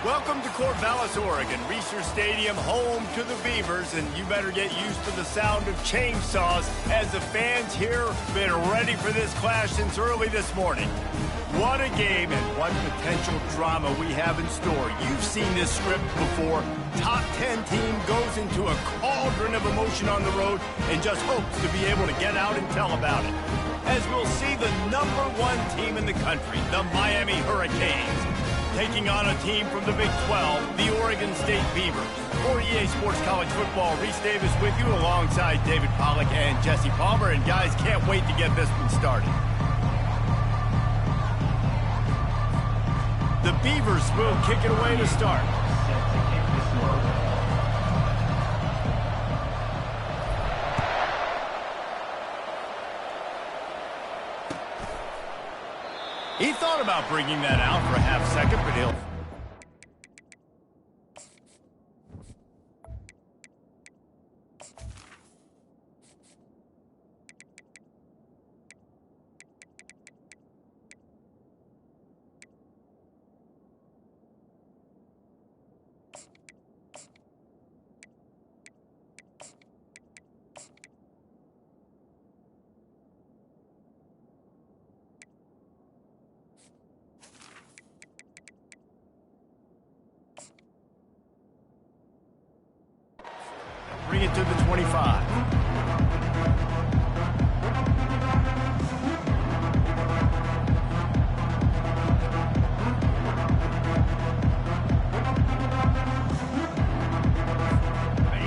Welcome to Corvallis, Oregon, Research Stadium, home to the Beavers, and you better get used to the sound of chainsaws as the fans here have been ready for this clash since early this morning. What a game and what potential drama we have in store. You've seen this script before. Top 10 team goes into a cauldron of emotion on the road and just hopes to be able to get out and tell about it. As we'll see the #1 team in the country, the Miami Hurricanes, taking on a team from the Big 12, the Oregon State Beavers. For EA Sports College Football, Reese Davis with you alongside David Pollack and Jesse Palmer. And guys, can't wait to get this one started. The Beavers will kick it away to start. He thought about bringing that out for a half second, but he'll... Bring it to the 25.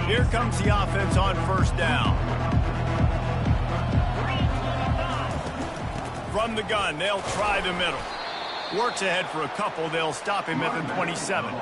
Here comes the offense on first down. From the gun, they'll try the middle. Works ahead for a couple. They'll stop him at the 27.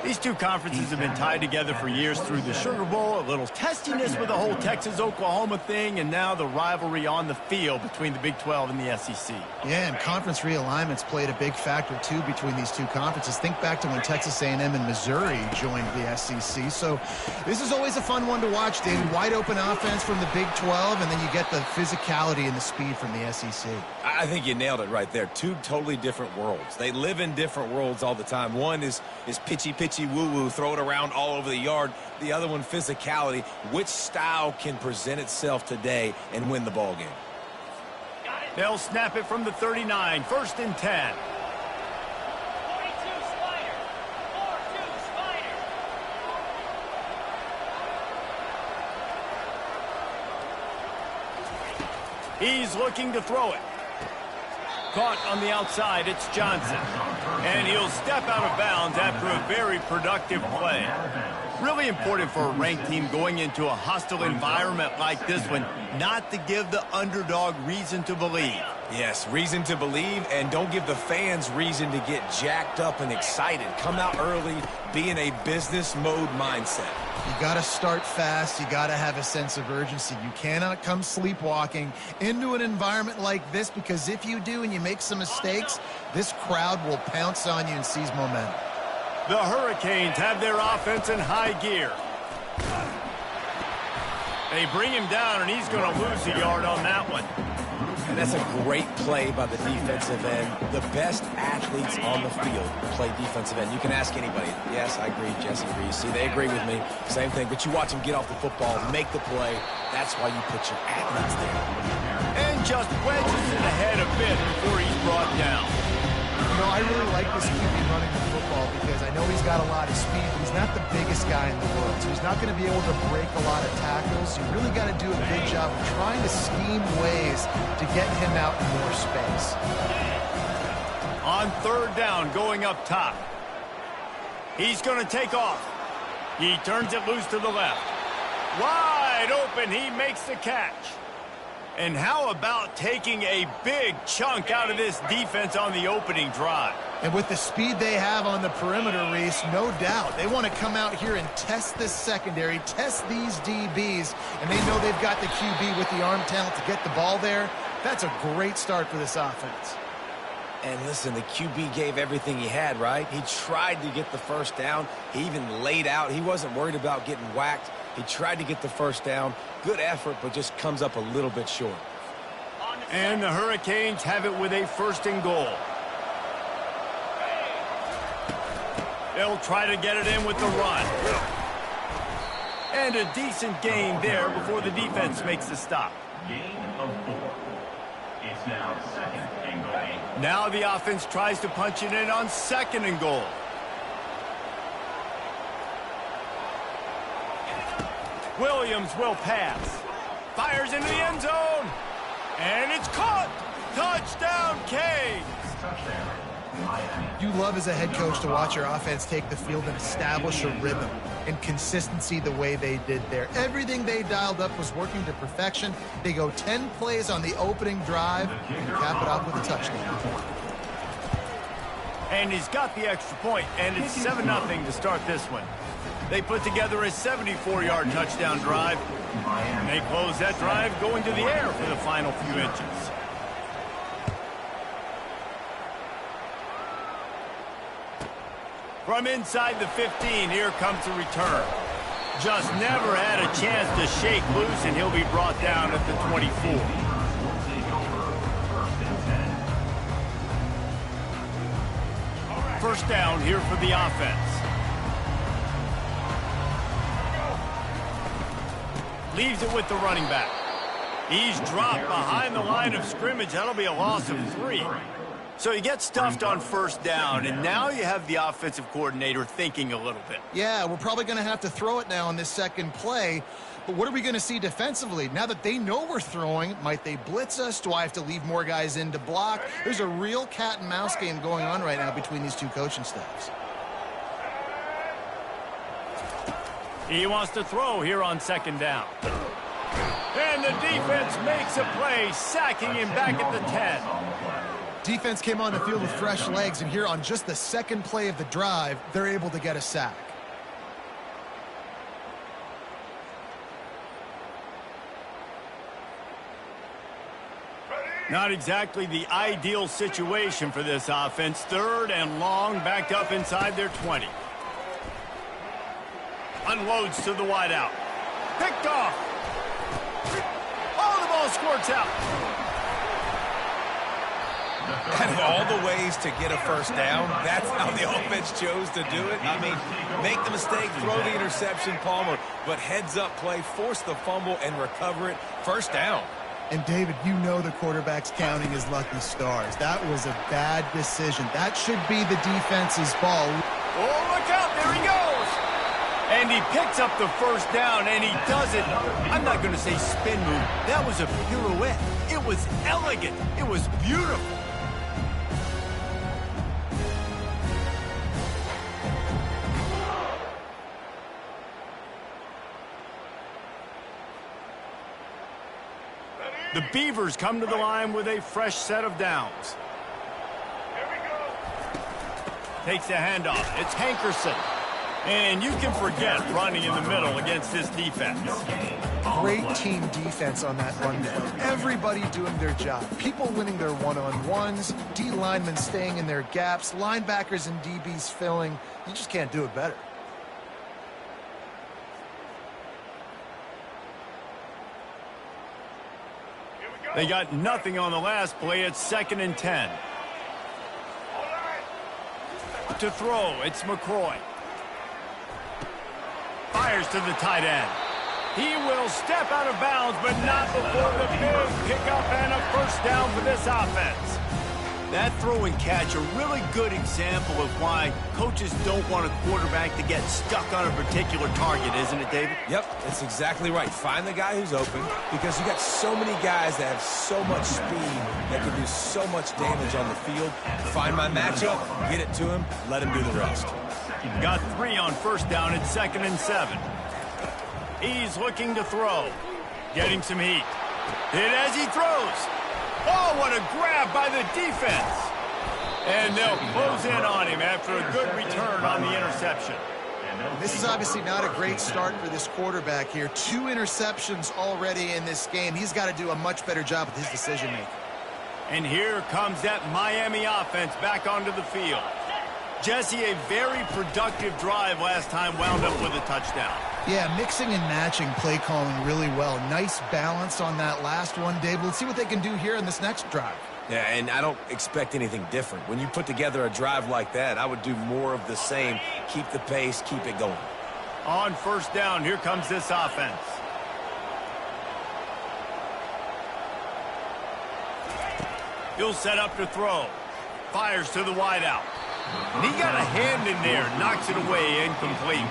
These two conferences have been tied together for years through the Sugar Bowl, a little testiness with the whole Texas-Oklahoma thing, and now the rivalry on the field between the Big 12 and the SEC. Yeah, and conference realignments played a big factor, too, between these two conferences. Think back to when Texas A&M and Missouri joined the SEC. So this is always a fun one to watch, David. Wide-open offense from the Big 12, and then you get the physicality and the speed from the SEC. I think you nailed it right there. Two totally different worlds. They live in different worlds all the time. One is pitchy woo-woo, throw it around all over the yard. The other one, physicality. Which style can present itself today and win the ball game? They'll snap it from the 39, 1st and 10. 42 slider, 4-2 slider. He's looking to throw it. Caught on the outside, it's Johnson. And he'll step out of bounds after a very productive play. Really important for a ranked team going into a hostile environment like this one, not to give the underdog reason to believe. Yes, reason to believe, and don't give the fans reason to get jacked up and excited. Come out early, be in a business mode mindset. You got to start fast. You got to have a sense of urgency. You cannot come sleepwalking into an environment like this, because if you do and you make some mistakes, this crowd will pounce on you and seize momentum. The Hurricanes have their offense in high gear. They bring him down, and he's going to lose a yard on that one. And that's a great play by the defensive end. The best athletes on the field play defensive end. You can ask anybody. Yes, I agree, Jesse Reese. See, they agree with me. Same thing. But you watch them get off the football, make the play. That's why you put your athletes there. And just wedges it ahead a bit before he's brought down. You know, I really like this QB running the football because I know he's got a lot of speed. He's not the biggest guy in the world, so he's not going to be able to break a lot of tackles. You really got to do a good job of trying to scheme ways to get him out in more space. On 3rd down, going up top. He's going to take off. He turns it loose to the left. Wide open, he makes the catch. And how about taking a big chunk out of this defense on the opening drive? And with the speed they have on the perimeter, Reese, no doubt, they want to come out here and test this secondary, test these DBs, and they know they've got the QB with the arm talent to get the ball there. That's a great start for this offense. And listen, the QB gave everything he had, right? He tried to get the first down. He even laid out. He wasn't worried about getting whacked. He tried to get the first down. Good effort, but just comes up a little bit short. And the Hurricanes have it with a 1st and goal. They'll try to get it in with the run. And a decent gain there before the defense makes the stop. Gain of 4. It's now 2nd and goal. Now the offense tries to punch it in on 2nd and goal. Williams will pass. Fires into the end zone. And it's caught. Touchdown, Canes. You love as a head coach to watch your offense take the field and establish a rhythm and consistency the way they did there. Everything they dialed up was working to perfection. They go 10 plays on the opening drive and cap it off with a touchdown. And he's got the extra point, and it's 7-0 to start this one. They put together a 74-yard touchdown drive. And they close that drive going to the air for the final few inches. From inside the 15, here comes the return. Just never had a chance to shake loose, and he'll be brought down at the 24. First down here for the offense. Leaves it with the running back. He's dropped behind the line of scrimmage. That'll be a loss of 3. So you get stuffed on first down, and now you have the offensive coordinator thinking a little bit. Yeah, we're probably going to have to throw it now on this second play. But what are we going to see defensively? Now that they know we're throwing, might they blitz us? Do I have to leave more guys in to block? There's a real cat and mouse game going on right now between these two coaching staffs. He wants to throw here on 2nd down. And the defense makes a play, sacking him back at the 10. Defense came on the field with fresh legs, and here on just the second play of the drive, they're able to get a sack. Not exactly the ideal situation for this offense. 3rd and long, backed up inside their 20. Unloads to the wideout. Picked off. Oh, the ball squirts out. And of all the ways to get a first down, that's how the offense chose to do it. I mean, make the mistake, throw the interception, Palmer, but heads-up play, force the fumble, and recover it. First down. And, David, you know the quarterback's counting his lucky stars. That was a bad decision. That should be the defense's ball. Oh, look out. There he goes. And he picks up the first down, and he does it. I'm not going to say spin move. That was a pirouette. It was elegant. It was beautiful. The Beavers come to the line with a fresh set of downs. Takes the handoff. It's Hankerson. And you can forget running in the middle against this defense. Great team defense on that run play. Everybody doing their job. People winning their one-on-ones, D linemen staying in their gaps, linebackers and DBs filling. You just can't do it better. They got nothing on the last play. It's 2nd and 10. To throw, it's McCoy. Fires to the tight end. He will step out of bounds, but not before the big pickup and a first down for this offense. That throw and catch, a really good example of why coaches don't want a quarterback to get stuck on a particular target, isn't it, David? Yep, that's exactly right. Find the guy who's open, because you got so many guys that have so much speed that can do so much damage on the field. Find my matchup, get it to him, let him do the rest. Got 3 on first down at 2nd and 7. He's looking to throw. Getting some heat. Hit as he throws. Oh, what a grab by the defense. And they'll close in on him after a good return on the interception. This is obviously not a great start for this quarterback here. 2 interceptions already in this game. He's got to do a much better job with his decision-making. And here comes that Miami offense back onto the field. Jesse, a very productive drive last time, wound up with a touchdown. Yeah, mixing and matching play calling really well. Nice balance on that last one, Dave. Let's see what they can do here in this next drive. Yeah, and I don't expect anything different. When you put together a drive like that, I would do more of the same. Keep the pace, keep it going. On first down, here comes this offense. He'll set up to throw. Fires to the wideout. And he got a hand in there, knocks it away, incomplete.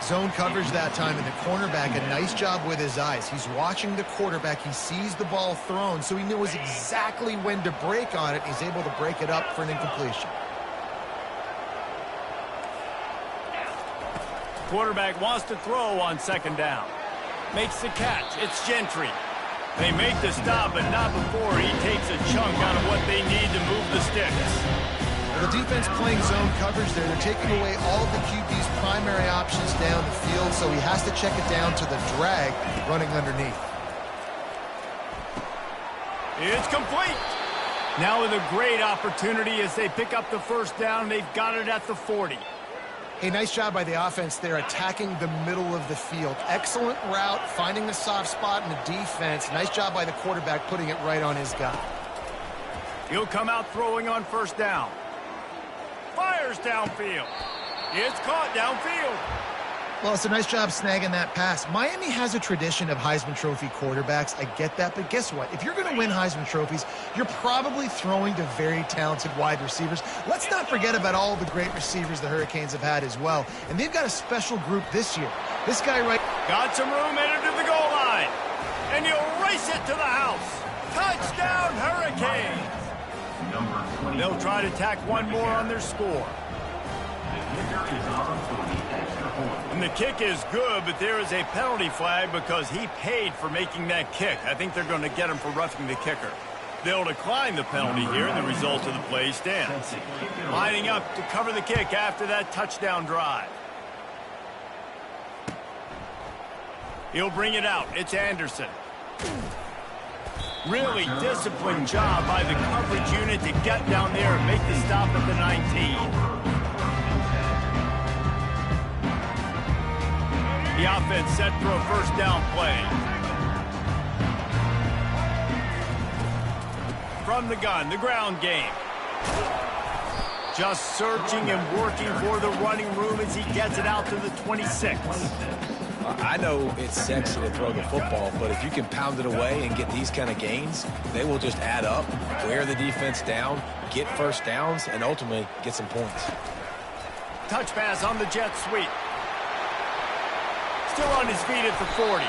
Zone coverage that time, and the cornerback, a nice job with his eyes. He's watching the quarterback. He sees the ball thrown, so he knows exactly when to break on it. He's able to break it up for an incompletion. Quarterback wants to throw on second down. Makes the catch. It's Gentry. They make the stop, but not before he takes a chunk out of what they need to move the sticks. The defense playing zone coverage there. They're taking away all of the QB's primary options down the field, so he has to check it down to the drag running underneath. It's complete. Now with a great opportunity as they pick up the first down. They've got it at the 40. Hey, nice job by the offense there, attacking the middle of the field. Excellent route, finding the soft spot in the defense. Nice job by the quarterback putting it right on his guy. He'll come out throwing on first down. Fires downfield. It's caught downfield. Well, it's a nice job snagging that pass. Miami has a tradition of Heisman Trophy quarterbacks. I get that, but guess what? If you're going to win Heisman Trophies, you're probably throwing to very talented wide receivers. Let's not forget about all the great receivers the Hurricanes have had as well. And they've got a special group this year. This guy right... Got some room headed to the goal line. And he'll race it to the house. Touchdown, Hurricanes. They'll try to tack one more on their score. And the kick is good, but there is a penalty flag because he paid for making that kick. I think they're going to get him for roughing the kicker. They'll decline the penalty here, and the result of the play stands. Lining up to cover the kick after that touchdown drive. He'll bring it out. It's Anderson. Really disciplined job by the coverage unit to get down there and make the stop at the 19. The offense set for a first down play. From the gun, the ground game. Just searching and working for the running room as he gets it out to the 26. I know it's sexy to throw the football, but if you can pound it away and get these kind of gains, they will just add up, wear the defense down, get first downs, and ultimately get some points. Touch pass on the jet sweep. Still on his feet at the 40.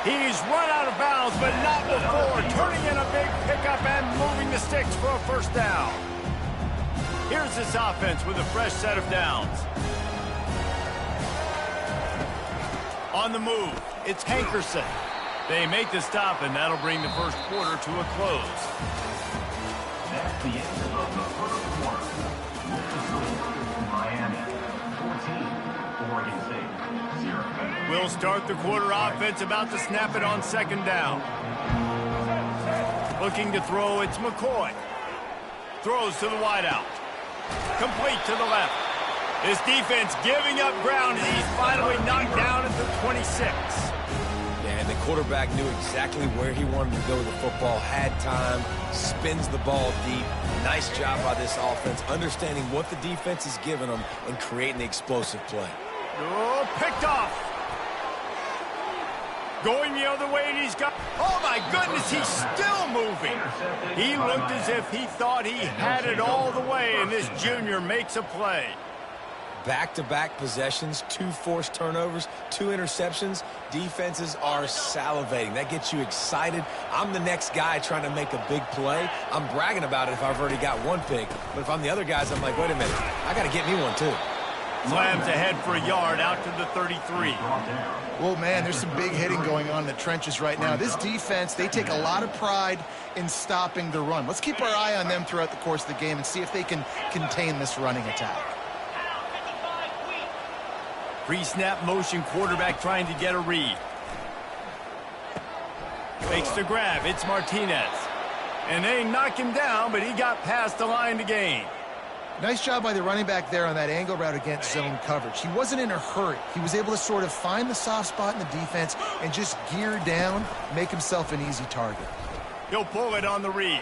He's run out of bounds, but not before turning in a big pickup and moving the sticks for a first down. Here's this offense with a fresh set of downs. On the move, it's Hankerson. They make the stop, and that'll bring the first quarter to a close. That's the end of the first quarter. Miami, 14. Oregon State, 0. We'll start the quarter offense about to snap it on second down. Looking to throw, it's McCoy. Throws to the wideout. Complete to the left. This defense giving up ground as he's finally knocked down at the 26. Yeah, and the quarterback knew exactly where he wanted to go with the football, had time, spins the ball deep. Nice job by this offense, understanding what the defense is giving them and creating the explosive play. Oh, picked off. Going the other way, and he's got... Oh, my goodness, he's still moving. He looked as if he thought he had it all the way, and this junior makes a play. Back-to-back possessions, 2 forced turnovers, 2 interceptions. Defenses are salivating. That gets you excited. I'm the next guy trying to make a big play. I'm bragging about it if I've already got 1 pick. But if I'm the other guys, I'm like, wait a minute, I got to get me one too. Slams ahead for a yard out to the 33. Well, man, there's some big hitting going on in the trenches right now. This defense, they take a lot of pride in stopping the run. Let's keep our eye on them throughout the course of the game and see if they can contain this running attack. Pre-snap motion, quarterback trying to get a read. Makes the grab. It's Martinez. And they knock him down, but he got past the line to gain. Nice job by the running back there on that angle route against zone coverage. He wasn't in a hurry. He was able to sort of find the soft spot in the defense and just gear down, make himself an easy target. He'll pull it on the read.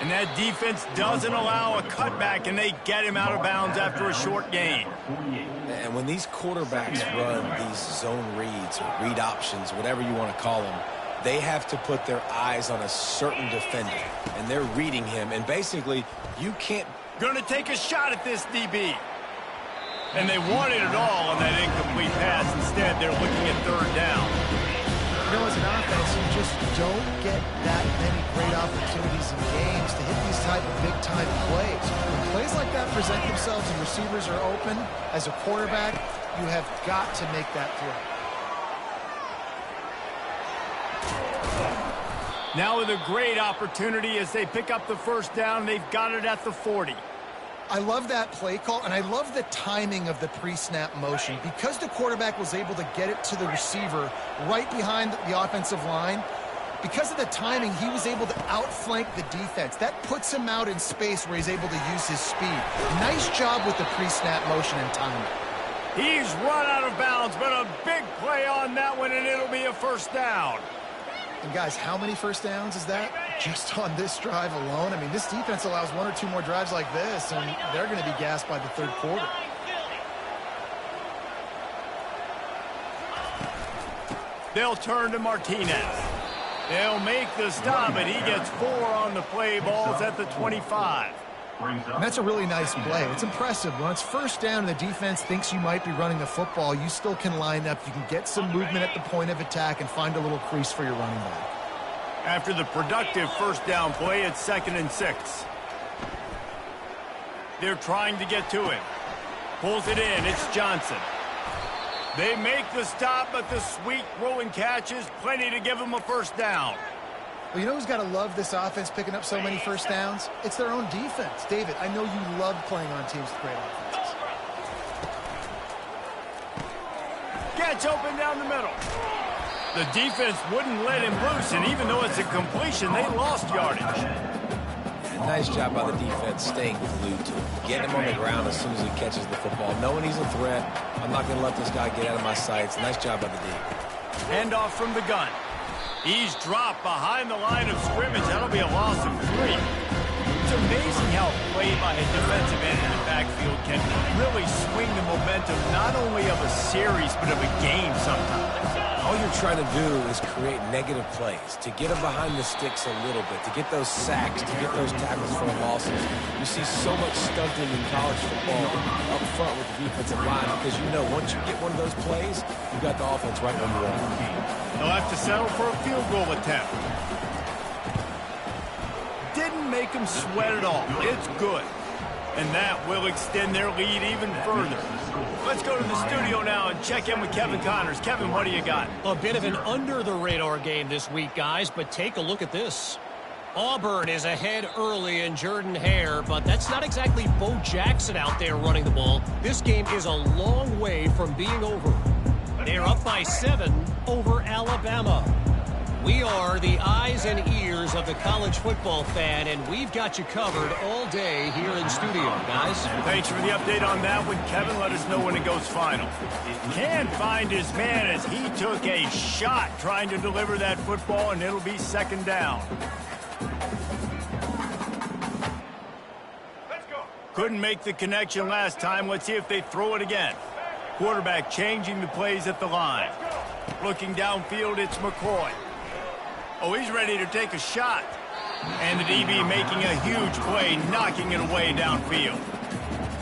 And that defense doesn't allow a cutback, and they get him out of bounds after a short gain. And when these quarterbacks run these zone reads or read options, whatever you want to call them, they have to put their eyes on a certain defender, and they're reading him. And basically, you can't... Going to take a shot at this DB. And they wanted it all on that incomplete pass. Instead, they're looking at third down. You know, as an offense, you just don't get that many great opportunities in games to hit these type of big-time plays. When plays like that present themselves and receivers are open, as a quarterback, you have got to make that throw. Now with a great opportunity as they pick up the first down, they've got it at the 40. I love that play call, and I love the timing of the pre-snap motion. Because the quarterback was able to get it to the receiver right behind the offensive line, because of the timing, he was able to outflank the defense. That puts him out in space where he's able to use his speed. Nice job with the pre-snap motion and timing. He's run out of bounds, but a big play on that one, and it'll be a first down. And guys, how many first downs is that? Just on this drive alone? I mean, this defense allows one or two more drives like this, and they're going to be gassed by the third quarter. They'll turn to Martinez. They'll make the stop, and he gets 4 on the play. Ball's at the 25. And that's a really nice play. It's impressive. When it's first down and the defense thinks you might be running the football, you still can line up. You can get some movement at the point of attack and find a little crease for your running back. After the productive first down play, it's 2nd and 6. They're trying to get to him. Pulls it in. It's Johnson. They make the stop, but the sweet throw and catch is plenty to give them a first down. Well, you know who's got to love this offense picking up so many first downs? It's their own defense. David, I know you love playing on teams with great offenses. Gets open down the middle. The defense wouldn't let him loose, and even though it's a completion, they lost yardage. Nice job by the defense staying glued to him, getting him on the ground as soon as he catches the football, knowing he's a threat. I'm not going to let this guy get out of my sights. Nice job by the D. Handoff from the gun. He's dropped behind the line of scrimmage. That'll be a loss of 3. It's amazing how play by a defensive end in the backfield can really swing the momentum not only of a series but of a game sometimes. All you're trying to do is create negative plays, to get them behind the sticks a little bit, to get those sacks, to get those tackles for losses. You see so much stunting in college football up front with the defensive line because you know once you get one of those plays, you got the offense right where you want. They'll have to settle for a field goal attempt. Didn't make him sweat at all. It's good. And that will extend their lead even further. Let's go to the studio now and check in with Kevin Connors. Kevin, what do you got? A bit of an under-the-radar game this week, guys, but take a look at this. Auburn is ahead early in Jordan-Hare, but that's not exactly Bo Jackson out there running the ball. This game is a long way from being over. They're up by 7 over Alabama. We are the eyes and ears of the college football fan, and we've got you covered all day here in studio, guys. Thanks for the update on that one, Kevin. Let us know when it goes final. Can't find his man as he took a shot trying to deliver that football, and it'll be 2nd down. Let's go. Couldn't make the connection last time. Let's see if they throw it again. Quarterback changing the plays at the line. Looking downfield, it's McCoy. Oh, he's ready to take a shot. And the DB making a huge play, knocking it away downfield.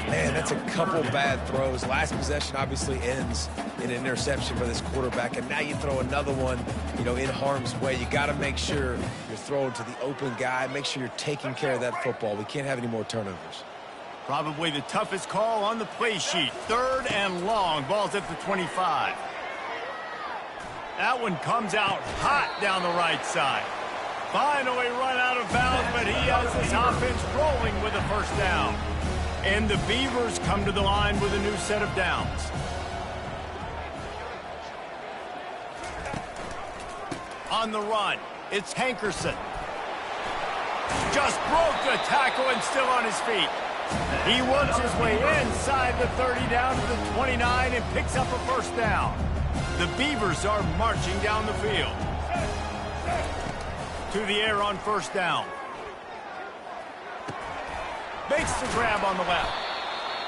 Man, that's a couple bad throws. Last possession obviously ends in an interception for this quarterback, and now you throw another one, in harm's way. You got to make sure you're throwing to the open guy. Make sure you're taking care of that football. We can't have any more turnovers. Probably the toughest call on the play sheet. 3rd and long. Ball's at the 25. That one comes out hot down the right side. Finally run out of bounds, but he has his offense rolling with a first down. And the Beavers come to the line with a new set of downs. On the run, it's Hankerson. Just broke the tackle and still on his feet. He works his way inside the 30 down to the 29 and picks up a first down. The Beavers are marching down the field. To the air on first down. Makes the grab on the left.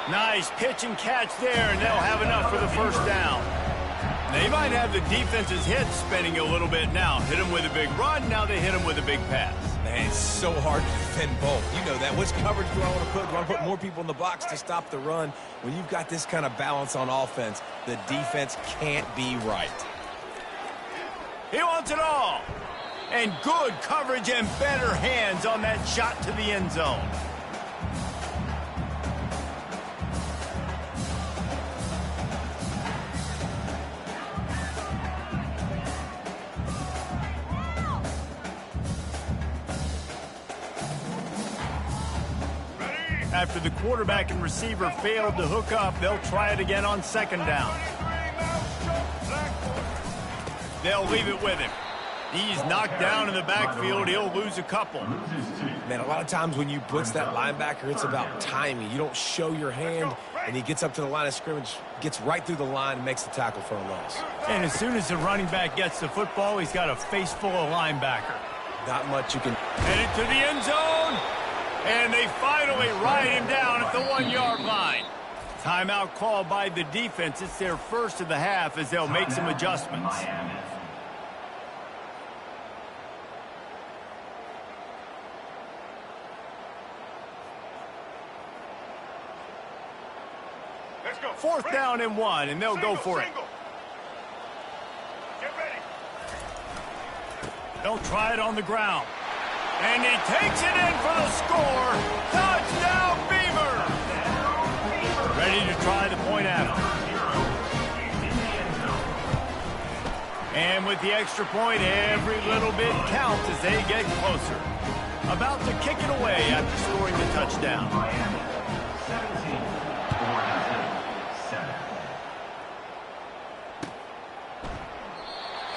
Nice pitch and catch there, and they'll have enough for the first down. They might have the defense's head spinning a little bit now. Hit them with a big run, now they hit them with a big pass. Man, it's so hard to defend both. You know that. Which coverage do I want to put? Do I want to put more people in the box to stop the run? When you've got this kind of balance on offense, the defense can't be right. He wants it all. And good coverage and better hands on that shot to the end zone. After the quarterback and receiver failed to hook up, they'll try it again on second down. They'll leave it with him. He's knocked down in the backfield. He'll lose a couple. Man, a lot of times when you blitz that linebacker, it's about timing. You don't show your hand, and he gets up to the line of scrimmage, gets right through the line, and makes the tackle for a loss. And as soon as the running back gets the football, he's got a face full of linebacker. Not much you can... Headed to the end zone. And they finally ride him down at the 1-yard line. Timeout called by the defense. It's their first of the half as they'll make some adjustments. Fourth down and 1, and they'll go for it. Get ready. They'll try it on the ground. And he takes it in for the score. Touchdown, Beaver! Ready to try the point after. And with the extra point, every little bit counts as they get closer. About to kick it away after scoring the touchdown.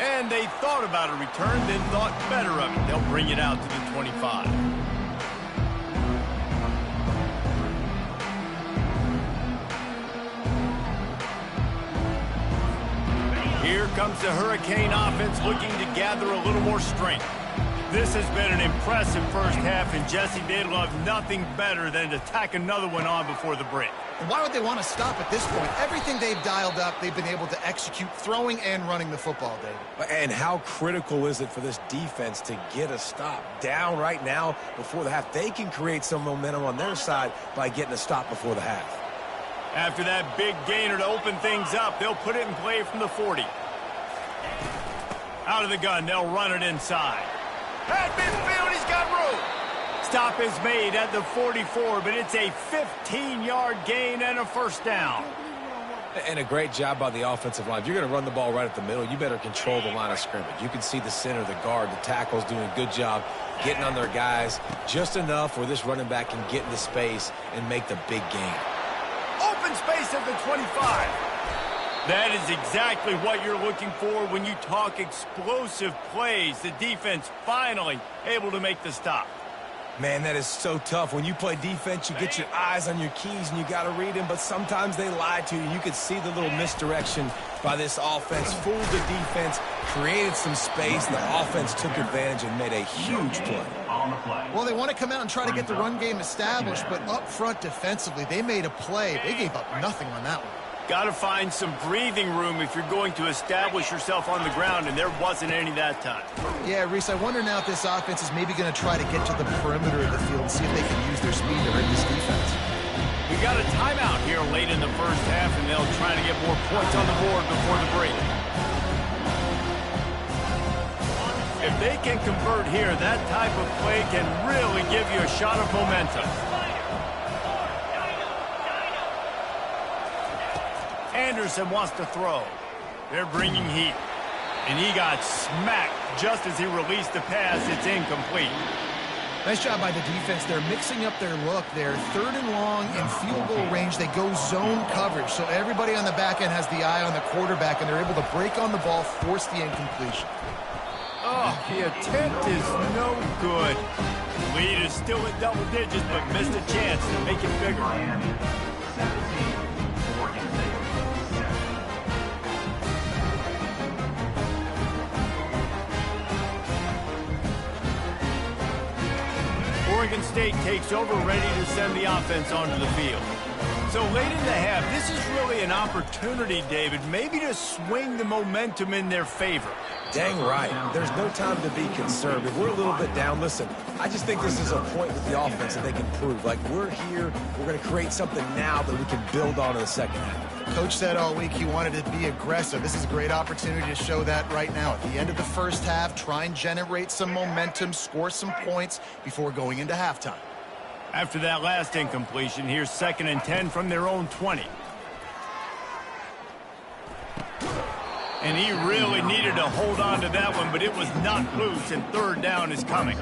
And they thought about a return, then thought better of it. They'll bring it out to the 25. Here comes the Hurricane offense looking to gather a little more strength. This has been an impressive first half, and Jesse, they'd love nothing better than to tack another one on before the break. And why would they want to stop at this point? Everything they've dialed up, they've been able to execute throwing and running the football, David. And how critical is it for this defense to get a stop? Down right now before the half. They can create some momentum on their side by getting a stop before the half. After that big gainer to open things up, they'll put it in play from the 40. Out of the gun, they'll run it inside. At midfield, he's got room. Stop is made at the 44, but it's a 15-yard gain and a first down. And a great job by the offensive line. If you're going to run the ball right at the middle, you better control the line of scrimmage. You can see the center, the guard, the tackles doing a good job getting on their guys just enough where this running back can get into space and make the big gain. Open space at the 25. That is exactly what you're looking for when you talk explosive plays. The defense finally able to make the stop. Man, that is so tough. When you play defense, you get your eyes on your keys and you got to read them, but sometimes they lie to you. You could see the little misdirection by this offense. Fooled the defense, created some space. The offense took advantage and made a huge play. Well, they want to come out and try to get the run game established, but up front defensively, they made a play. They gave up nothing on that one. Got to find some breathing room if you're going to establish yourself on the ground, and there wasn't any that time. Yeah, Reese, I wonder now if this offense is maybe going to try to get to the perimeter of the field and see if they can use their speed to hurt this defense. We got a timeout here late in the first half, and they'll try to get more points on the board before the break. If they can convert here, that type of play can really give you a shot of momentum. Anderson wants to throw. They're bringing heat. And he got smacked just as he released the pass. It's incomplete. Nice job by the defense. They're mixing up their look. They're third and long in field goal range. They go zone coverage. So everybody on the back end has the eye on the quarterback, and they're able to break on the ball, force the incompletion. Oh, the attempt is no good. Lead is still at double digits, but missed a chance to make it bigger. Oregon State takes over, ready to send the offense onto the field. So late in the half, this is really an opportunity, David, maybe to swing the momentum in their favor. Dang right. There's no time to be conservative. We're a little bit down. Listen, I just think this is a point with the offense that they can prove. Like, we're here, we're going to create something now that we can build on in the second half. Coach said all week he wanted to be aggressive. This is a great opportunity to show that right now. At the end of the first half, try and generate some momentum, score some points before going into halftime. After that last incompletion, here's 2nd and 10 from their own 20. And he really needed to hold on to that one, but it was not loose, and 3rd down is coming.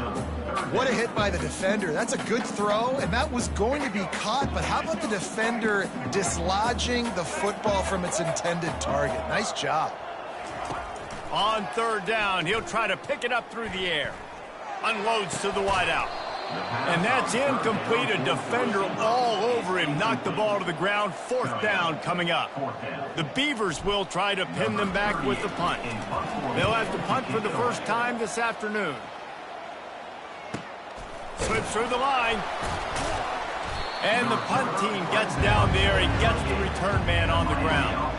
What a hit by the defender. That's a good throw, and that was going to be caught, but how about the defender dislodging the football from its intended target? Nice job. On 3rd down, he'll try to pick it up through the air. Unloads to the wideout. And that's incomplete. A defender all over him. Knocked the ball to the ground. 4th down coming up. The Beavers will try to pin them back with the punt. They'll have to punt for the first time this afternoon. Slips through the line. And the punt team gets down there and gets the return man on the ground.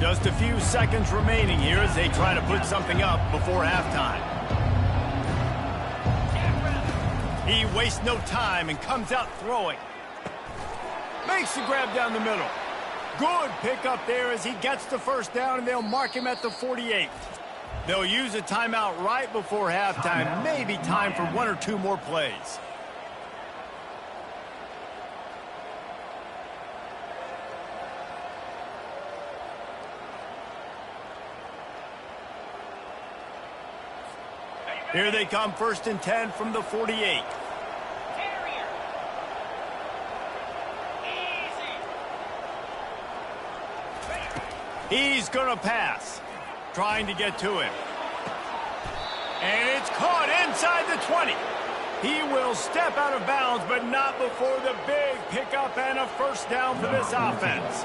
Just a few seconds remaining here as they try to put something up before halftime. He wastes no time and comes out throwing. Makes the grab down the middle. Good pickup there as he gets the 1st down, and they'll mark him at the 48. They'll use a timeout right before halftime. Maybe time for 1 or 2 more plays. Here they come, 1st and 10 from the 48. He's going to pass. Trying to get to him. And it's caught inside the 20. He will step out of bounds, but not before the big pickup and a 1st down for this offense.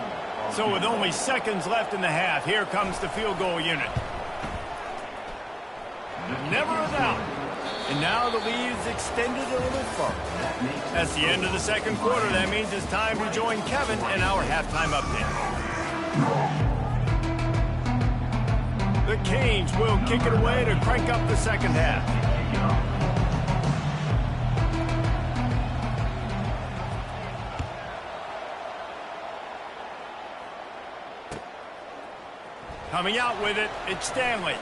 So with only seconds left in the half, here comes the field goal unit. Never a doubt. And now the lead is extended a little further. That's the end of the 2nd quarter. That means it's time to join Kevin in our halftime update. The Canes will kick it away to crank up the 2nd half. Coming out with it, it's Stanley.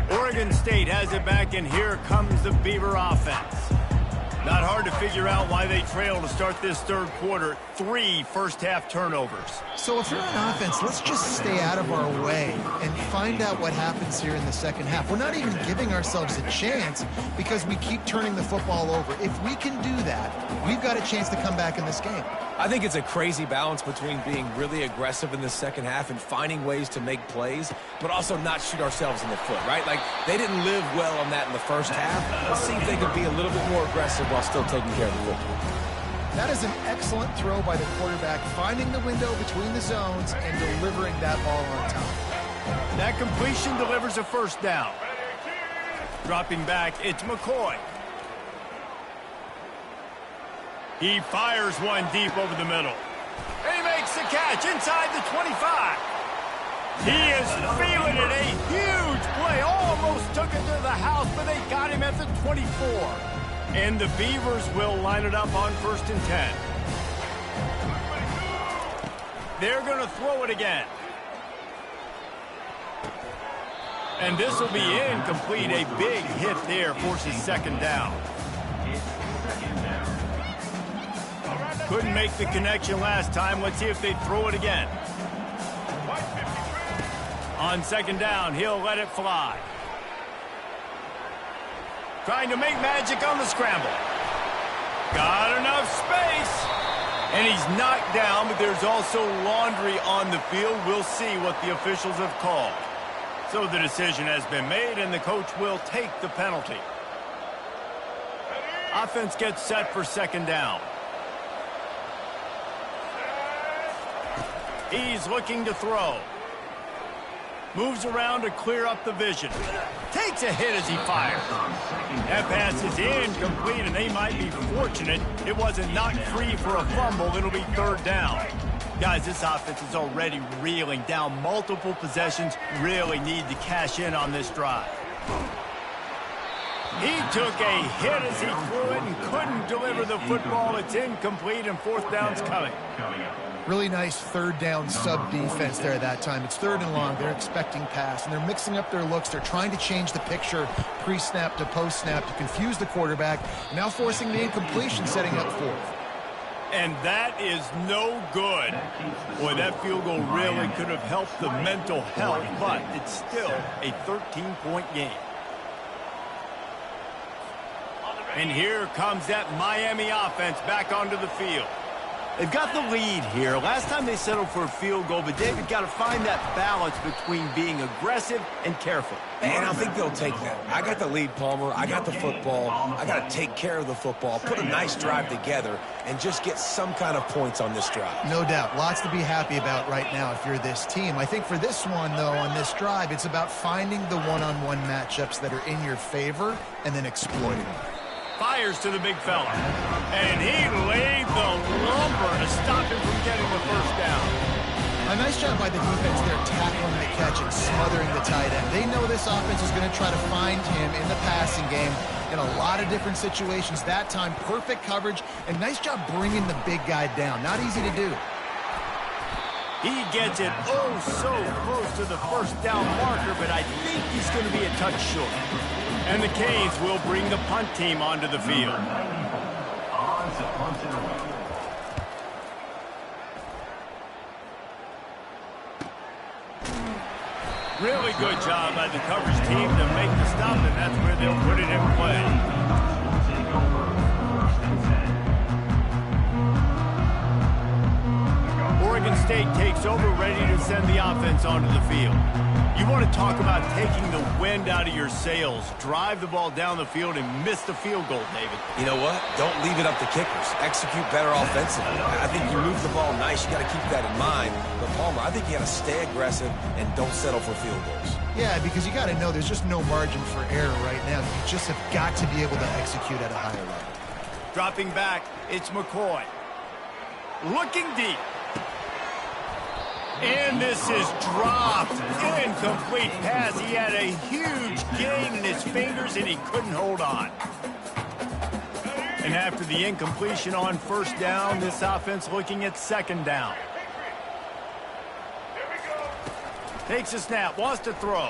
Oregon State has it back, and here comes the Beaver offense. Not hard to figure out why they trail to start this 3rd quarter. 3 first-half turnovers. So if you're on offense, let's just stay out of our way and find out what happens here in the 2nd half. We're not even giving ourselves a chance because we keep turning the football over. If we can do that, we've got a chance to come back in this game. I think it's a crazy balance between being really aggressive in the 2nd half and finding ways to make plays, but also not shoot ourselves in the foot, right? Like, they didn't live well on that in the 1st half. Let's see if they can be a little bit more aggressive while still taking care of the football. That is an excellent throw by the quarterback, finding the window between the zones and delivering that ball on time. That completion delivers a 1st down. Dropping back, it's McCoy. He fires one deep over the middle. And he makes the catch inside the 25. He is feeling it. A huge play. Almost took it to the house, but they got him at the 24. And the Beavers will line it up on 1st and 10. They're going to throw it again. And this will be incomplete. A big hit there forces 2nd down. Couldn't make the connection last time. Let's see if they throw it again. On 2nd down, he'll let it fly. Trying to make magic on the scramble. Got enough space. And he's knocked down, but there's also laundry on the field. We'll see what the officials have called. So the decision has been made, and the coach will take the penalty. Offense gets set for second down. He's looking to throw. Moves around to clear up the vision. Takes a hit as he fires. That pass is incomplete, and they might be fortunate it wasn't knocked free for a fumble. It'll be third down. Guys, this offense is already reeling down multiple possessions. Really need to cash in on this drive. He took a hit as he threw it and couldn't deliver the football. It's incomplete, and fourth down's coming. Really nice third down sub-defense there that time. It's third and long. They're expecting pass, and they're mixing up their looks. They're trying to change the picture pre-snap to post-snap to confuse the quarterback, now forcing the incompletion, setting up fourth. And that is no good. Boy, that field goal really could have helped the mental health, but it's still a 13-point game. And here comes that Miami offense back onto the field. They've got the lead here. Last time they settled for a field goal, but David got to find that balance between being aggressive and careful. Man, I think they'll take that. I got the lead, Palmer. I got the football. I got to take care of the football, put a nice drive together, and just get some kind of points on this drive. No doubt. Lots to be happy about right now if you're this team. I think for this one, though, on this drive, it's about finding the one-on-one matchups that are in your favor and then exploiting them. Fires to the big fella. And he laid the lumber to stop him from getting the first down. A nice job by the defense there, tackling the catch and smothering the tight end. They know this offense is going to try to find him in the passing game in a lot of different situations. That time, perfect coverage, and nice job bringing the big guy down. Not easy to do. He gets it oh so close to the first down marker, but I think he's going to be a touch short. And the Canes will bring the punt team onto the field. Really good job by the coverage team to make the stop, and that's where they'll put it in play. Oregon State takes over, ready to send the offense onto the field. You want to talk about taking the wind out of your sails. Drive the ball down the field and miss the field goal, David. You know what? Don't leave it up to kickers. Execute better offensively. I think you move the ball nice. You got to keep that in mind. But, Palmer, I think you got to stay aggressive and don't settle for field goals. Yeah, because you got to know there's just no margin for error right now. You just have got to be able to execute at a higher level. Dropping back, it's McCoy. Looking deep. And this is dropped. Incomplete pass. He had a huge gain in his fingers, and he couldn't hold on. And after the incompletion on first down, this offense looking at second down. Takes a snap, wants to throw.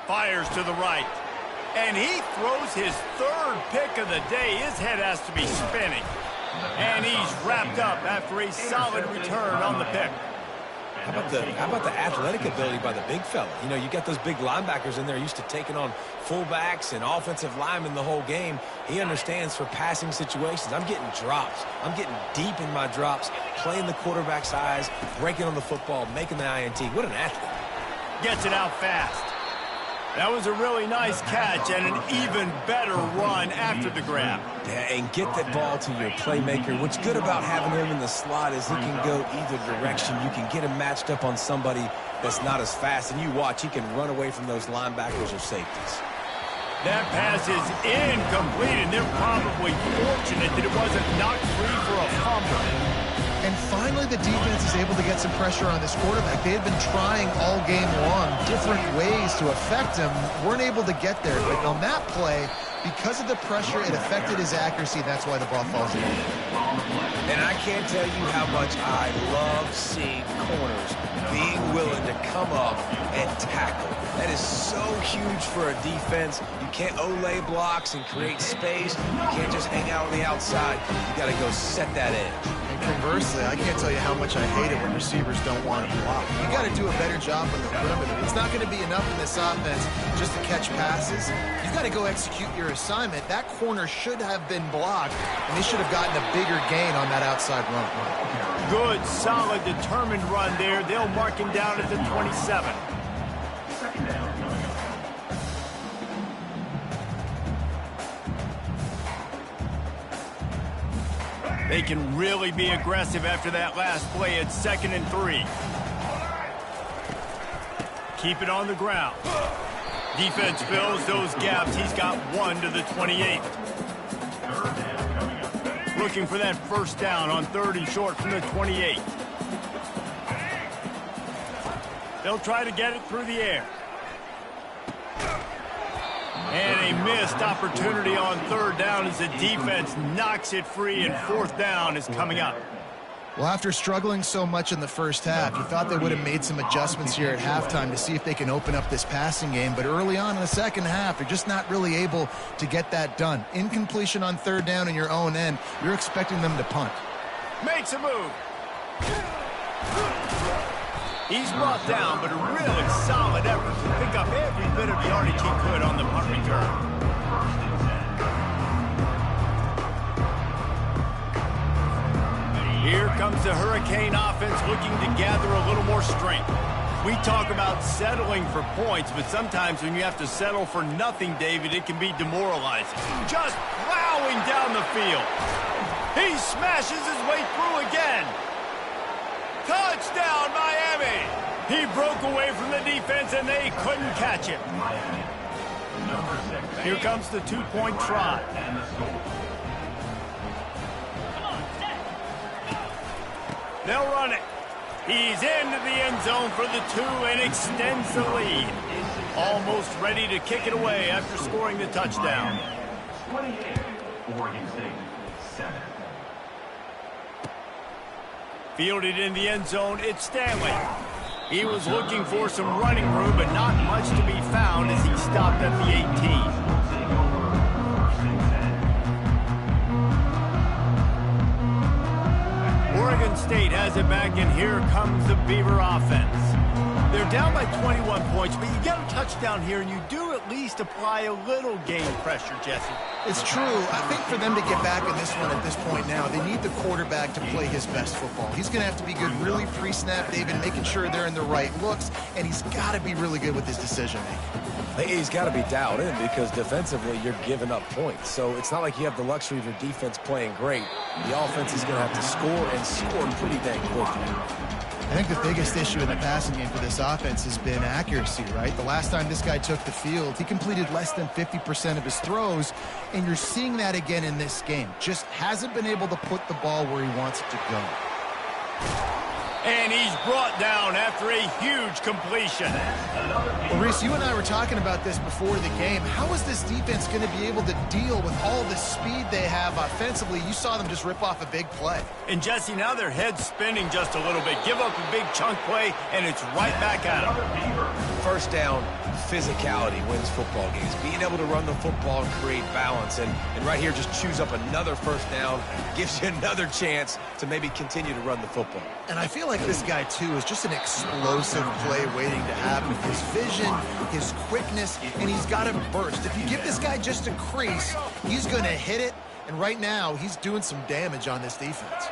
Fires to the right. And he throws his third pick of the day. His head has to be spinning. And he's wrapped up after a solid return on the pick. How about the athletic ability by the big fella? You know, you got those big linebackers in there used to taking on fullbacks and offensive linemen the whole game. He understands for passing situations. I'm getting drops. I'm getting deep in my drops, playing the quarterback's eyes, breaking on the football, making the INT. What an athlete. Gets it out fast. That was a really nice catch and an even better run after the grab. Yeah, and get that ball to your playmaker. What's good about having him in the slot is he can go either direction. You can get him matched up on somebody that's not as fast, and you watch, he can run away from those linebackers or safeties. That pass is incomplete, and they're probably fortunate that it wasn't knocked free for a fumble. And finally, the defense is able to get some pressure on this quarterback. They had been trying all game long different ways to affect him, weren't able to get there. But on that play, because of the pressure, it affected his accuracy. That's why the ball falls in. And I can't tell you how much I love seeing corners being willing to come up and tackle. That is so huge for a defense. You can't Olay blocks and create space. You can't just hang out on the outside. You got to go set that edge. Conversely, I can't tell you how much I hate it when receivers don't want to block. You got to do a better job on the perimeter. It's not going to be enough in this offense just to catch passes. You got to go execute your assignment. That corner should have been blocked, and they should have gotten a bigger gain on that outside run. Good, solid, determined run there. They'll mark him down at the 27. Second down coming up. They can really be aggressive after that last play at 2nd and 3. Keep it on the ground. Defense fills those gaps. He's got 1 to the 28. Third down coming up. Looking for that first down on 3rd and short from the 28. They'll try to get it through the air. And a missed opportunity on 3rd down as the defense knocks it free, and 4th down is coming up. Well, after struggling so much in the first half, you thought they would have made some adjustments here at halftime to see if they can open up this passing game. But early on in the second half, they're just not really able to get that done. Incompletion on 3rd down in your own end, you're expecting them to punt. Makes a move. He's brought down, but a really solid effort to pick up every bit of yardage he could on the punt return. Here comes the Hurricane offense looking to gather a little more strength. We talk about settling for points, but sometimes when you have to settle for nothing, David, it can be demoralizing. Just plowing down the field. He smashes his way through again. Touchdown, Miami! He broke away from the defense, and they couldn't catch him. Miami. Number 6. Here comes the 2-point try. And the score. They'll run it. He's into the end zone for the 2 and extends the lead. Almost ready to kick it away after scoring the touchdown. 28. Oregon State 7. Fielded in the end zone, it's Stanley. He was looking for some running room, but not much to be found as he stopped at the 18. Oregon State has it back, and here comes the Beaver offense. They're down by 21 points, but you get a touchdown here, and you do at least apply a little game pressure, Jesse. It's true. I think for them to get back in this one at this point now, they need the quarterback to play his best football. He's going to have to be good really pre-snap, David, making sure they're in the right looks, and he's got to be really good with his decision-making. He's got to be dialed in because defensively you're giving up points. So it's not like you have the luxury of your defense playing great. The offense is going to have to score and score pretty dang quickly. I think the biggest issue in the passing game for this offense has been accuracy, right? The last time this guy took the field, he completed less than 50% of his throws, and you're seeing that again in this game. Just hasn't been able to put the ball where he wants it to go. And he's brought down after a huge completion. Well, Reese, you and I were talking about this before the game. How is this defense going to be able to deal with all the speed they have offensively? You saw them just rip off a big play. And, Jesse, now their head's spinning just a little bit. Give up a big chunk play, and it's right back at them. First down, physicality wins football games. Being able to run the football and create balance. And right here, just choose up another first down, gives you another chance to maybe continue to run the football. And I feel like this guy, too, is just an explosive play waiting to happen. His vision, his quickness, and he's got to burst. If you give this guy just a crease, he's going to hit it. And right now, he's doing some damage on this defense.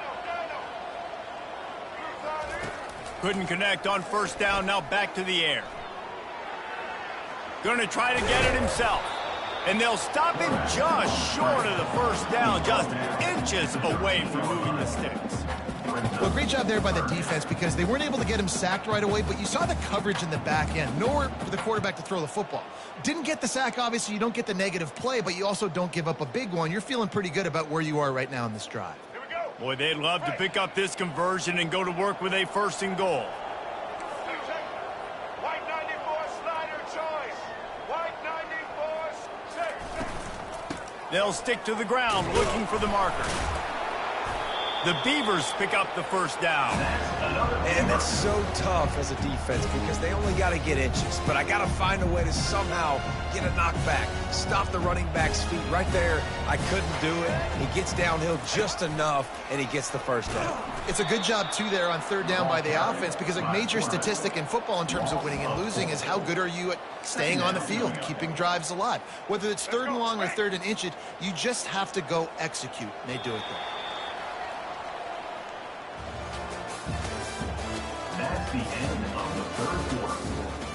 Couldn't connect on first down, now back to the air. Going to try to get it himself. And they'll stop him just short of the first down, just inches away from moving the sticks. Well, great job there by the defense because they weren't able to get him sacked right away, but you saw the coverage in the back end. Nowhere for the quarterback to throw the football. Didn't get the sack, obviously. You don't get the negative play, but you also don't give up a big one. You're feeling pretty good about where you are right now in this drive. Boy, they'd love to pick up this conversion and go to work with a 1st and goal. White 94 slider choice. White 94 6. They'll stick to the ground looking for the marker. The Beavers pick up the first down. And that's so tough as a defense because they only got to get inches. But I got to find a way to somehow get a knockback, stop the running back's feet right there. I couldn't do it. He gets downhill just enough, and he gets the first down. It's a good job, too, there on third down by the offense because a major statistic in football in terms of winning and losing is how good are you at staying on the field, keeping drives alive. Whether it's third and long or third and inches, you just have to go execute. And they do it there. That's the end of the third quarter.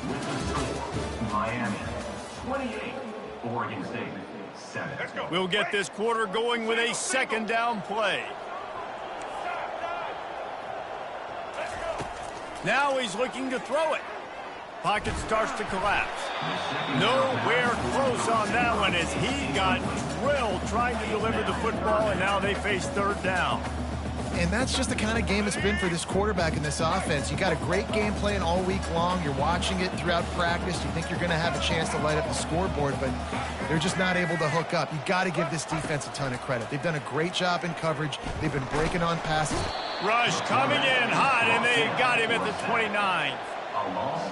With the score, Miami 28, Oregon State 7. Let's go. We'll get this quarter going with a second down play. Now he's looking to throw it. Pocket starts to collapse. Nowhere close on that one as he got drilled trying to deliver the football, and now they face third down. And that's just the kind of game it's been for this quarterback in this offense. You got a great game plan all week long. You're watching it throughout practice. You think you're going to have a chance to light up the scoreboard, but they're just not able to hook up. You got to give this defense a ton of credit. They've done a great job in coverage. They've been breaking on passes. Rush coming in hot, and they got him at the 29.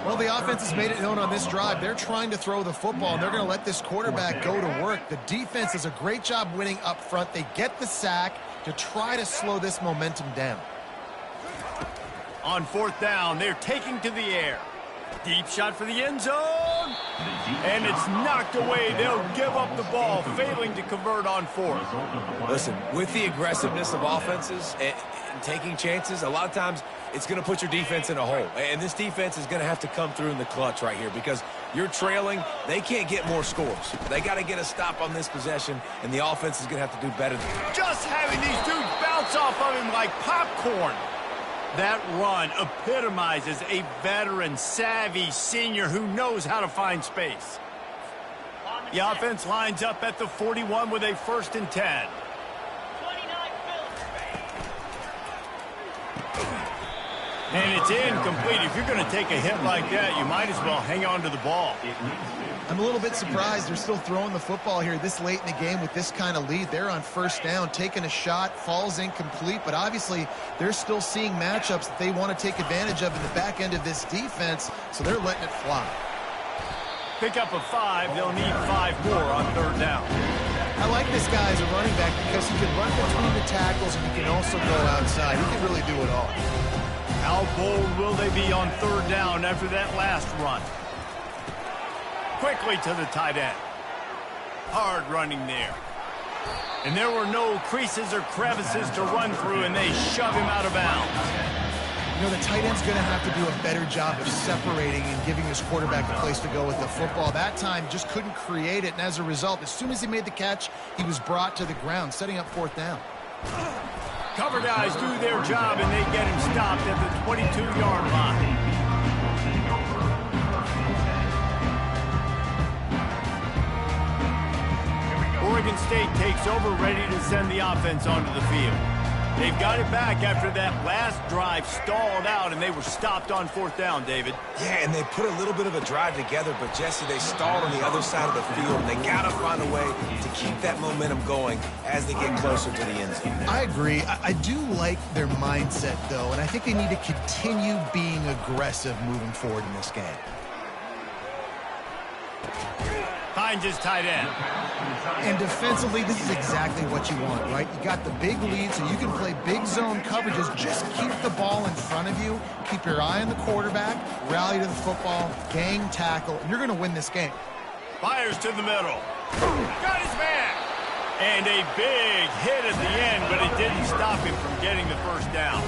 Well, the offense has made it known on this drive. They're trying to throw the football, and they're going to let this quarterback go to work. The defense does a great job winning up front. They get the sack to try to slow this momentum down. On fourth down, they're taking to the air. Deep shot for the end zone. And it's knocked away. They'll give up the ball, failing to convert on fourth. Listen, with the aggressiveness of offenses and taking chances, a lot of times it's going to put your defense in a hole. And this defense is going to have to come through in the clutch right here because you're trailing. They can't get more scores. They got to get a stop on this possession, and the offense is going to have to do better than that. Just having these dudes bounce off of him like popcorn. That run epitomizes a veteran, savvy senior who knows how to find space. The offense lines up at the 41 with a 1st and 10. And it's incomplete. If you're going to take a hit like that, you might as well hang on to the ball. I'm a little bit surprised they're still throwing the football here this late in the game with this kind of lead. They're on first down, taking a shot, falls incomplete, but obviously they're still seeing matchups that they want to take advantage of in the back end of this defense, so they're letting it fly. Pick up a 5. They'll need 5 more on third down. I like this guy as a running back because he can run between the tackles and he can also go outside. He can really do it all. How bold will they be on third down after that last run? Quickly to the tight end. Hard running there. And there were no creases or crevices to run through, and they shove him out of bounds. You know, the tight end's going to have to do a better job of separating and giving his quarterback a place to go with the football. That time just couldn't create it, and as a result, as soon as he made the catch, he was brought to the ground, setting up fourth down. Cover guys do their job, and they get him stopped at the 22-yard line. Oregon State takes over, ready to send the offense onto the field. They've got it back after that last drive stalled out, and they were stopped on fourth down, David. Yeah, and they put a little bit of a drive together, but, Jesse, they stalled on the other side of the field, and they got to find a way to keep that momentum going as they get closer to the end zone. I agree. I do like their mindset, though, and I think they need to continue being aggressive moving forward in this game. Finds his tight end. And defensively, this is exactly what you want, right? You got the big lead, so you can play big zone coverages. Just keep the ball in front of you. Keep your eye on the quarterback. Rally to the football. Gang tackle. And you're going to win this game. Fires to the middle. Got his man. And a big hit at the end, but it didn't stop him from getting the first down.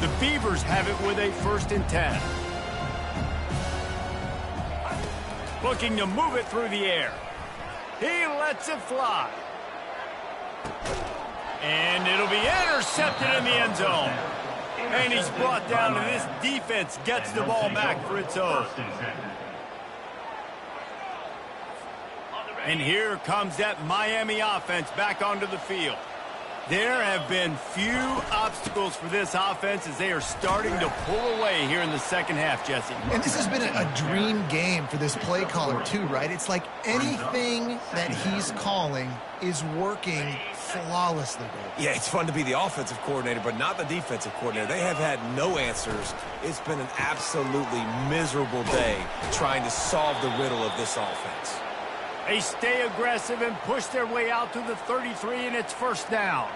The Beavers have it with a 1st and 10. Looking to move it through the air. He lets it fly. And it'll be intercepted in the end zone. And he's brought down, and this defense gets the ball back for its own. And here comes that Miami offense back onto the field. There have been few obstacles for this offense as they are starting to pull away here in the second half, Jesse. And this has been a dream game for this play caller too, right? It's like anything that he's calling is working flawlessly, Dave. Yeah, it's fun to be the offensive coordinator, but not the defensive coordinator. They have had no answers. It's been an absolutely miserable day trying to solve the riddle of this offense. They stay aggressive and push their way out to the 33, and it's first down.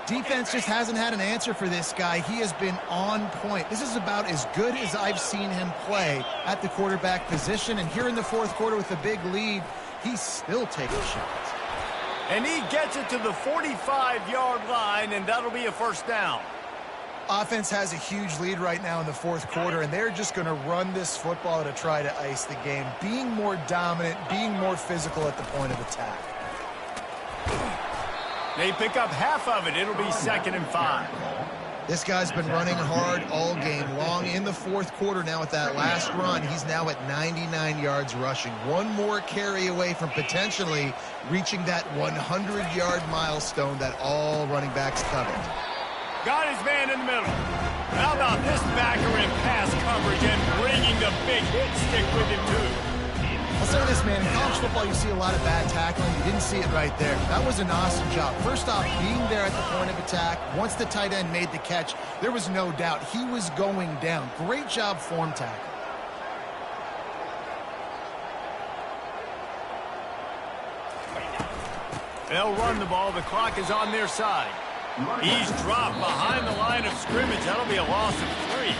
Defense just hasn't had an answer for this guy. He has been on point. This is about as good as I've seen him play at the quarterback position. And here in the fourth quarter with a big lead, he's still taking shots. And he gets it to the 45-yard line, and that'll be a first down. Offense has a huge lead right now in the fourth quarter, and they're just going to run this football to try to ice the game, being more dominant, being more physical at the point of attack. They pick up half of it. It'll be 2nd and 5. This guy's been running hard all game long. In the fourth quarter now with that last run, he's now at 99 yards rushing. One more carry away from potentially reaching that 100-yard milestone that all running backs covet. Got his man in the middle. How about this backer in pass coverage and bringing the big hit stick with him, too? I'll say this, man. In college football, you see a lot of bad tackling. You didn't see it right there. That was an awesome job. First off, being there at the point of attack. Once the tight end made the catch, there was no doubt he was going down. Great job form tackle. They'll run the ball. The clock is on their side. He's dropped behind the line of scrimmage. That'll be a loss of 3.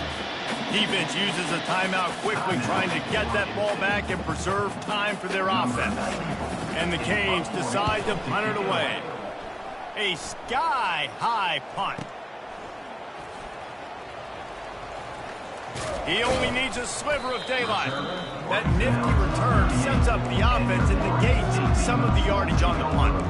Defense uses a timeout quickly, trying to get that ball back and preserve time for their offense. And the Canes decide to punt it away. A sky-high punt. He only needs a sliver of daylight. That nifty return sets up the offense and negates some of the yardage on the punt.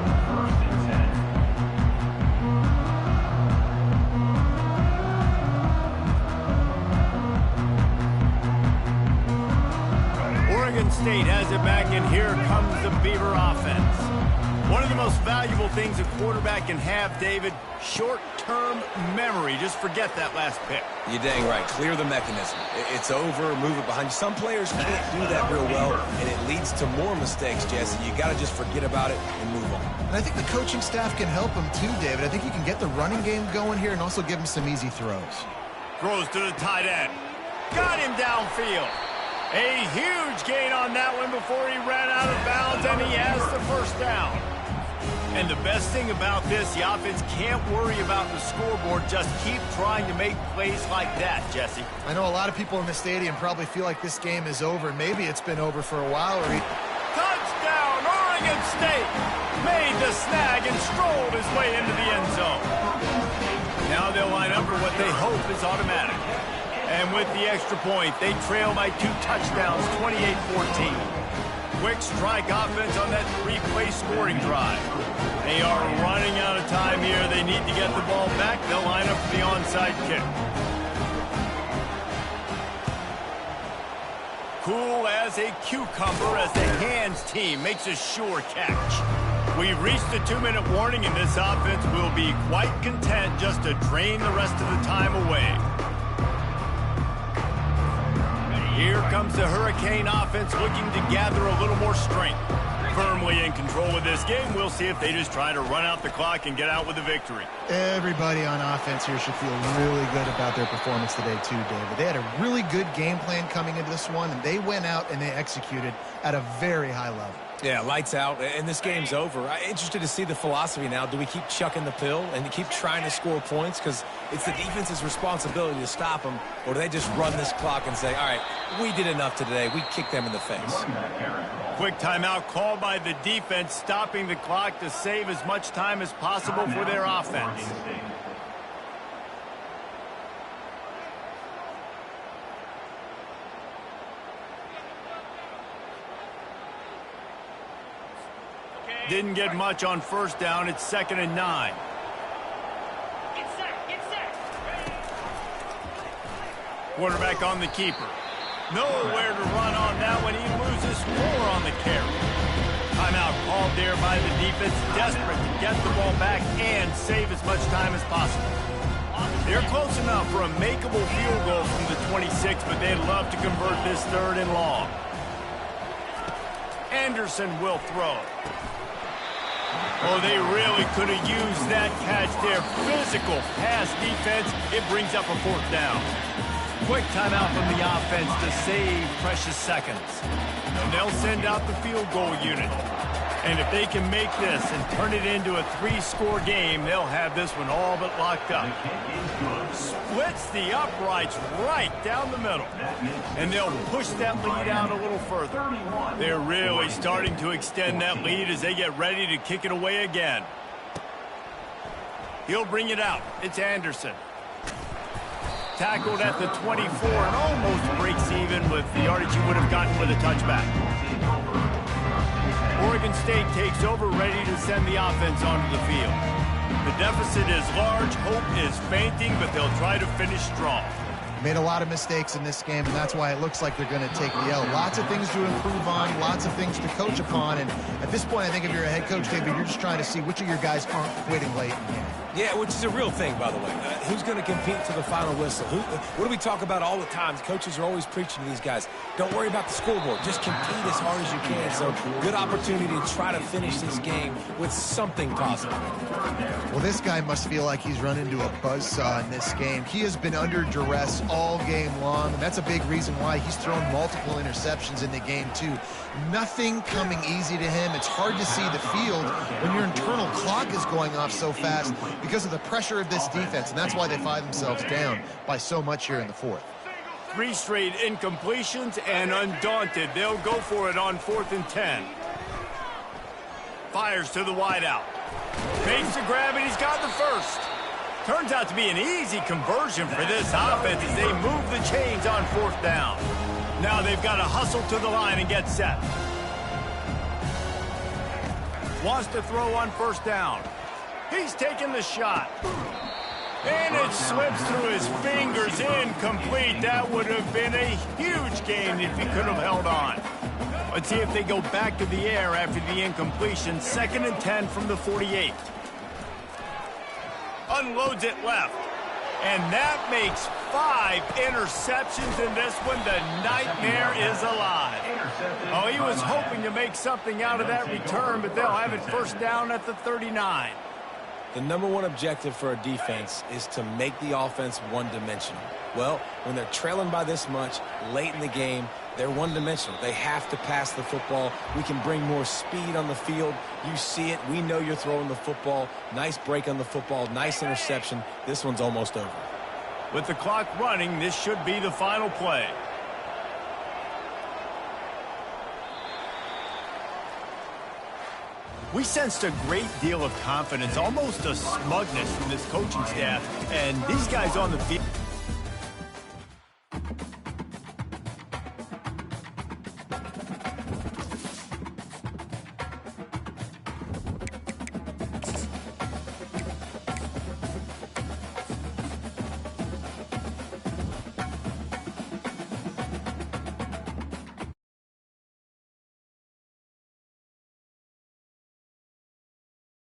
Oregon State has it back, and here comes the Beaver offense. One of the most valuable things a quarterback can have, David, short-term memory. Just forget that last pick. You're dang right. Clear the mechanism. It's over, move it behind you. Some players can't do that real well, and it leads to more mistakes, Jesse. You got to just forget about it and move on. And I think the coaching staff can help him too, David. I think you can get the running game going here and also give him some easy throws. Throws to the tight end. Got him downfield. A huge gain on that one before he ran out of bounds, and he has the first down. And the best thing about this, the offense can't worry about the scoreboard. Just keep trying to make plays like that, Jesse. I know a lot of people in the stadium probably feel like this game is over. Maybe it's been over for a while. Touchdown, Oregon State! Made the snag and strolled his way into the end zone. Now they'll line up for what they hope is automatic. And with the extra point, they trail by 2 touchdowns, 28-14. Quick strike offense on that 3-play scoring drive. They are running out of time here. They need to get the ball back. They'll line up for the onside kick. Cool as a cucumber as the hands team makes a sure catch. We've reached the 2-minute warning, and this offense will be quite content just to drain the rest of the time away. Here comes the Hurricane offense looking to gather a little more strength. Firmly in control of this game. We'll see if they just try to run out the clock and get out with a victory. Everybody on offense here should feel really good about their performance today too, David. They had a really good game plan coming into this one, and they went out and they executed at a very high level. Yeah, lights out, and this game's over. I'm interested to see the philosophy now. Do we keep chucking the pill and keep trying to score points? Because it's the defense's responsibility to stop them. Or do they just run this clock and say, all right, we did enough today. We kicked them in the face. Quick timeout called by the defense, stopping the clock to save as much time as possible for their offense. Didn't get much on first down. It's 2nd and 9. Get set, get set. Quarterback on the keeper. Nowhere to run on that one. He loses 4 on the carry. Timeout called there by the defense, desperate to get the ball back and save as much time as possible. They're close enough for a makeable field goal from the 26, but they'd love to convert this 3rd and long. Anderson will throw. Oh, they really could have used that catch there. Physical pass defense. It brings up a 4th down. Quick timeout from the offense to save precious seconds. And they'll send out the field goal unit. And if they can make this and turn it into a 3-score game, they'll have this one all but locked up. Splits the uprights right down the middle. And they'll push that lead out a little further. They're really starting to extend that lead as they get ready to kick it away again. He'll bring it out. It's Anderson. Tackled at the 24 and almost breaks even with the yardage he would have gotten with a touchback. Oregon State takes over, ready to send the offense onto the field. The deficit is large, hope is fainting, but they'll try to finish strong. Made a lot of mistakes in this game, and that's why it looks like they're going to take the L. Lots of things to improve on, lots of things to coach upon, and at this point, I think if you're a head coach, David, you're just trying to see which of your guys aren't quitting late in the game. Yeah, which is a real thing, by the way. Who's going to compete to the final whistle? What do we talk about all the time? Coaches are always preaching to these guys. Don't worry about the scoreboard. Just compete as hard as you can. So, good opportunity to try to finish this game with something positive. Well, this guy must feel like he's run into a buzzsaw in this game. He has been under duress all game long, and that's a big reason why he's thrown multiple interceptions in the game, too. Nothing coming easy to him. It's hard to see the field when your internal clock is going off so fast because of the pressure of this defense, and that's why they find themselves down by so much here in the 4th. 3 straight incompletions, and undaunted, they'll go for it on 4th and 10. Fires to the wideout. Makes the grab, and he's got the first. Turns out to be an easy conversion for this offense as they move the chains on 4th down. Now they've got to hustle to the line and get set. Wants to throw on 1st down. He's taking the shot. And it slips through his fingers, incomplete. That would have been a huge gain if he could have held on. Let's see if they go back to the air after the incompletion. 2nd and 10 from the 48. Unloads it left. And that makes 5 interceptions in this one. The nightmare is alive. Oh, he was hoping to make something out of that return, but they'll have it 1st down at the 39. The #1 objective for a defense is to make the offense one-dimensional. Well, when they're trailing by this much late in the game, they're one-dimensional. They have to pass the football. We can bring more speed on the field. You see it. We know you're throwing the football. Nice break on the football. Nice interception. This one's almost over. With the clock running, this should be the final play. We sensed a great deal of confidence, almost a smugness from this coaching staff, and these guys on the field.